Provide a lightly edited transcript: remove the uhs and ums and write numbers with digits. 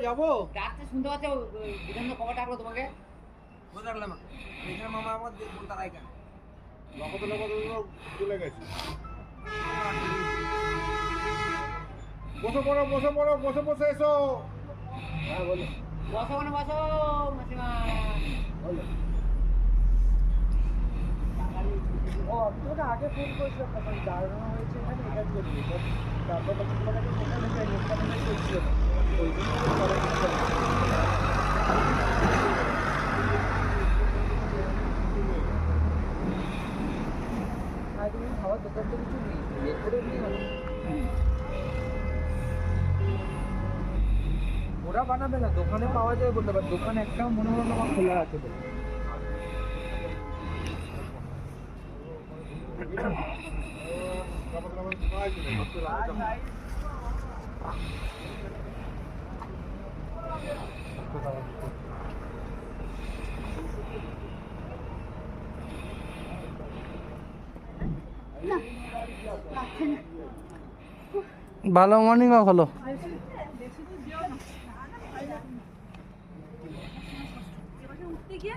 যাবো ডাকতে শুনতে পাচ্ছ? বিধান কবে ডাকলো তোমাকে? বুঝলাম না এখানে মামা আমার দেখুন তারাই কেন চলে গেছে। বসে পড়ো বসে পড়ো বসে বসে এসো। হ্যাঁ বলো বসো মানে বসো মাসিমা। ও তোকে আগে ফোন করেছিলাম তখন দাঁড়ানো হয়েছে এখানে এটা করবি তারপর তখন তোমাকে সেখানে যাই নেটটা করছিল ওই জন্য করা তুমি খাওয়ার দোকান তো কিছু নেই ইয়ে করে নিয়ে ওরা বানাবে না দোকানে পাওয়া যায় বলতে পারে দোকান একটাও মনে হয় আমার খোলা আছে বলে ভালো মর্নিং ওয়াক হলো। উঠতে গিয়ে